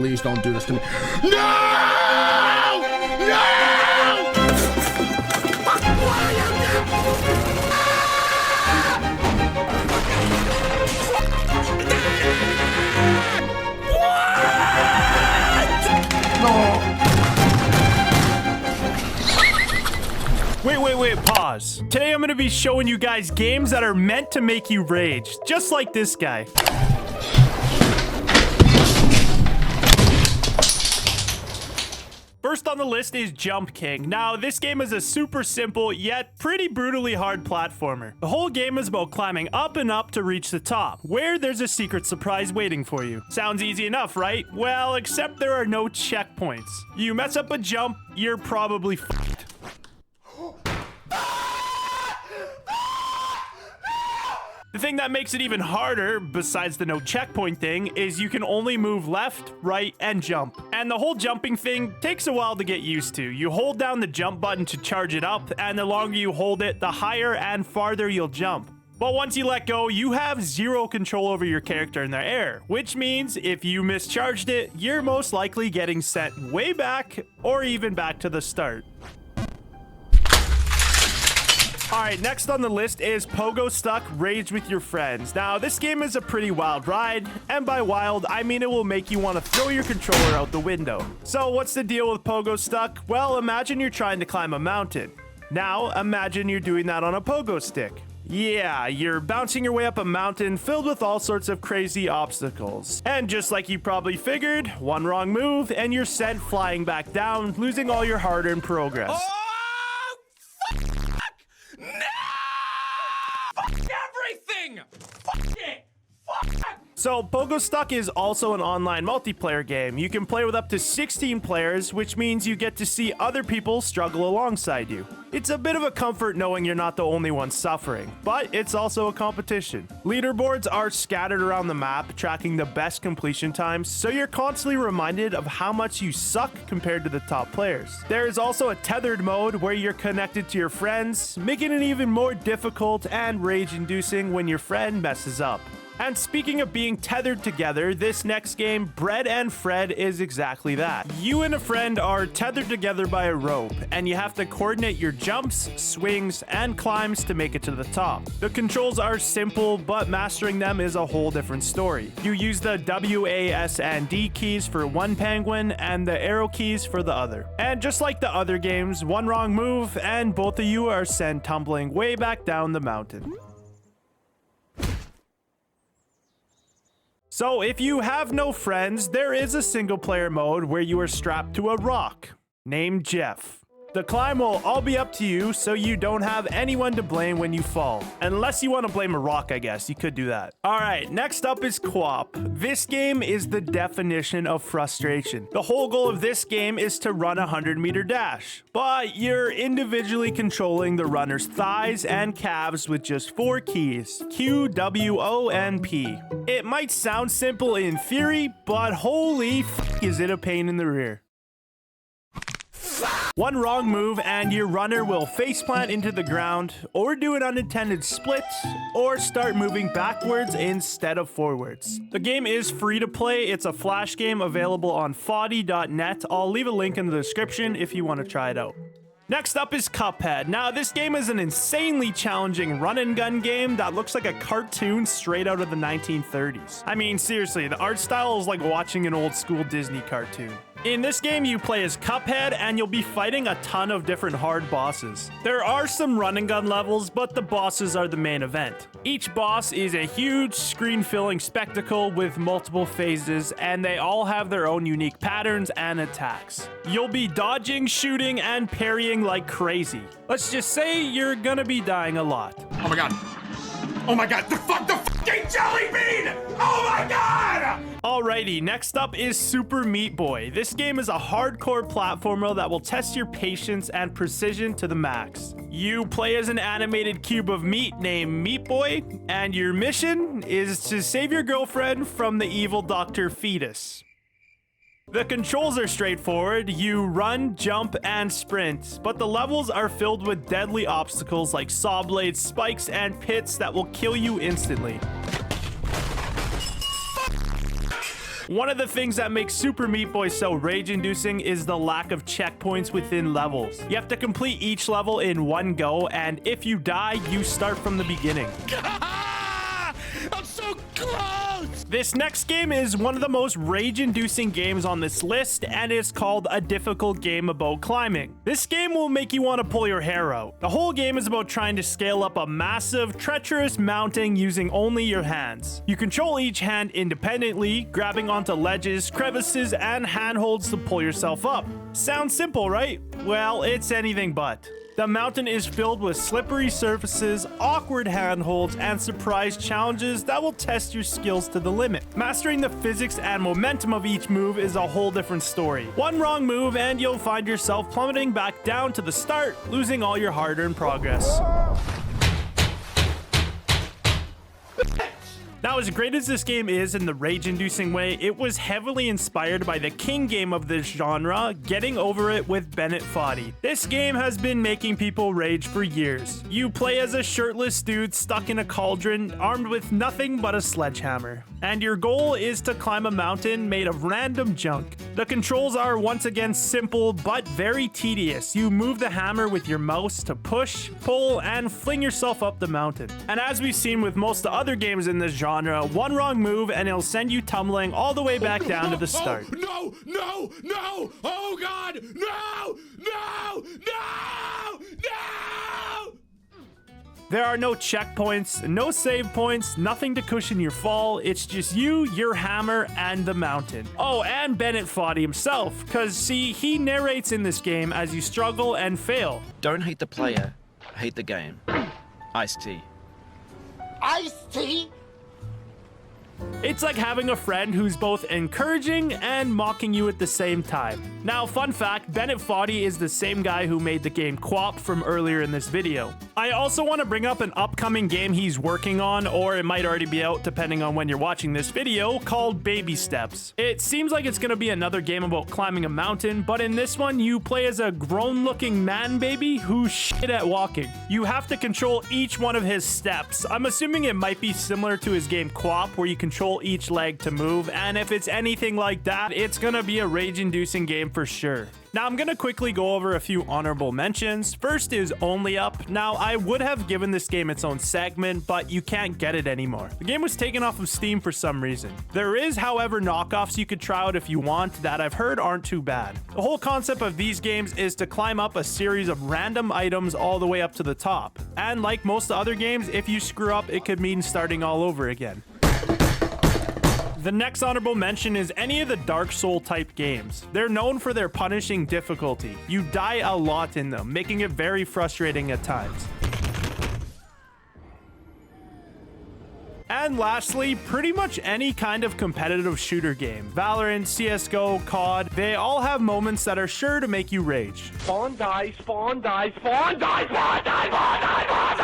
Please don't do this to me. No! No! Fuck, why are you Wait, pause. Today I'm going to be showing you guys games that are meant to make you rage, just like this guy. First on the list is Jump King. Now, this game is a super simple, yet pretty brutally hard platformer. The whole game is about climbing up and up to reach the top, where there's a secret surprise waiting for you. Sounds easy enough, right? Well, except there are no checkpoints. You mess up a jump, you're probably fucked. The thing that makes it even harder, besides the no checkpoint thing, is you can only move left, right, and jump. And the whole jumping thing takes a while to get used to. You hold down the jump button to charge it up, and the longer you hold it, the higher and farther you'll jump. But once you let go, you have zero control over your character in the air, which means if you mischarged it, you're most likely getting sent way back, or even back to the start. Alright, next on the list is Pogostuck Rage with Your Friends. Now, this game is a pretty wild ride, and by wild, I mean it will make you want to throw your controller out the window. So what's the deal with Pogostuck? Well, imagine you're trying to climb a mountain. Now, imagine you're doing that on a pogo stick. Yeah, you're bouncing your way up a mountain filled with all sorts of crazy obstacles. And just like you probably figured, one wrong move, and you're sent flying back down, losing all your hard-earned progress. No! Fuck everything! Fuck it! Fuck! So, Pogostuck is also an online multiplayer game. You can play with up to 16 players, which means you get to see other people struggle alongside you. It's a bit of a comfort knowing you're not the only one suffering, but it's also a competition. Leaderboards are scattered around the map, tracking the best completion times, so you're constantly reminded of how much you suck compared to the top players. There is also a tethered mode where you're connected to your friends, making it even more difficult and rage-inducing when your friend messes up. And speaking of being tethered together, this next game, Fred and Fred, is exactly that. You and a friend are tethered together by a rope, and you have to coordinate your jumps, swings, and climbs to make it to the top. The controls are simple, but mastering them is a whole different story. You use the W, A, S, and D keys for one penguin, and the arrow keys for the other. And just like the other games, one wrong move, and both of you are sent tumbling way back down the mountain. So if you have no friends, there is a single player mode where you are strapped to a rock named Jeff. The climb will all be up to you, so you don't have anyone to blame when you fall. Unless you want to blame a rock, I guess. You could do that. Alright, next up is Qwop. This game is the definition of frustration. The whole goal of this game is to run a 100-meter dash. But you're individually controlling the runner's thighs and calves with just 4 keys. Q, W, O, and P. It might sound simple in theory, but holy f*** is it a pain in the rear. One wrong move and your runner will faceplant into the ground, or do an unintended split, or start moving backwards instead of forwards. The game is free to play. It's a flash game available on Foddy.net. I'll leave a link in the description if you want to try it out. Next up is Cuphead. Now, this game is an insanely challenging run-and-gun game that looks like a cartoon straight out of the 1930s. I mean, seriously, the art style is like watching an old-school Disney cartoon. In this game, you play as Cuphead, and you'll be fighting a ton of different hard bosses. There are some run-and-gun levels, but the bosses are the main event. Each boss is a huge, screen-filling spectacle with multiple phases, and they all have their own unique patterns and attacks. You'll be dodging, shooting, and parrying like crazy. Let's just say you're gonna be dying a lot. Oh my god. Oh my god, the fucking jelly bean! Oh my god! Alrighty, next up is Super Meat Boy. This game is a hardcore platformer that will test your patience and precision to the max. You play as an animated cube of meat named Meat Boy, and your mission is to save your girlfriend from the evil Dr. Fetus. The controls are straightforward. You run, jump, and sprint, but the levels are filled with deadly obstacles like saw blades, spikes, and pits that will kill you instantly. One of the things that makes Super Meat Boy so rage-inducing is the lack of checkpoints within levels. You have to complete each level in one go, and if you die, you start from the beginning. I'm so close! This next game is one of the most rage-inducing games on this list, and it's called A Difficult Game About Climbing. This game will make you want to pull your hair out. The whole game is about trying to scale up a massive, treacherous mountain using only your hands. You control each hand independently, grabbing onto ledges, crevices, and handholds to pull yourself up. Sounds simple, right? Well, it's anything but. The mountain is filled with slippery surfaces, awkward handholds, and surprise challenges that will test your skills to the limit. Mastering the physics and momentum of each move is a whole different story. One wrong move and you'll find yourself plummeting back down to the start, losing all your hard-earned progress. Now, as great as this game is in the rage-inducing way, it was heavily inspired by the king game of this genre, Getting Over It with Bennett Foddy. This game has been making people rage for years. You play as a shirtless dude stuck in a cauldron, armed with nothing but a sledgehammer. And your goal is to climb a mountain made of random junk. The controls are once again simple, but very tedious. You move the hammer with your mouse to push, pull, and fling yourself up the mountain. And as we've seen with most of the other games in this genre, one wrong move and it'll send you tumbling all the way back down to the start. No! Oh God! No! There are no checkpoints, no save points, nothing to cushion your fall. It's just you, your hammer, and the mountain. Oh, and Bennett Foddy himself, because see, he narrates in this game as you struggle and fail. Don't hate the player, hate the game. Iced tea. Iced tea? It's like having a friend who's both encouraging and mocking you at the same time. Now, fun fact, Bennett Foddy is the same guy who made the game Qwop from earlier in this video. I also want to bring up an upcoming game he's working on, or it might already be out depending on when you're watching this video, called Baby Steps. It seems like it's going to be another game about climbing a mountain, but in this one, you play as a grown-looking man baby who's shit at walking. You have to control each one of his steps. I'm assuming it might be similar to his game Qwop, where you control each leg to move, and if it's anything like that, it's gonna be a rage-inducing game for sure. Now, I'm gonna quickly go over a few honorable mentions. First is Only Up. Now, I would have given this game its own segment, but you can't get it anymore. The game was taken off of Steam for some reason. There is, however, knockoffs you could try out if you want that I've heard aren't too bad. The whole concept of these games is to climb up a series of random items all the way up to the top. And like most other games, if you screw up, it could mean starting all over again. The next honorable mention is any of the Dark Soul type games. They're known for their punishing difficulty. You die a lot in them, making it very frustrating at times. And lastly, pretty much any kind of competitive shooter game. Valorant, CSGO, COD, they all have moments that are sure to make you rage. Spawn die, spawn die, spawn die, spawn die, spawn die, spawn die!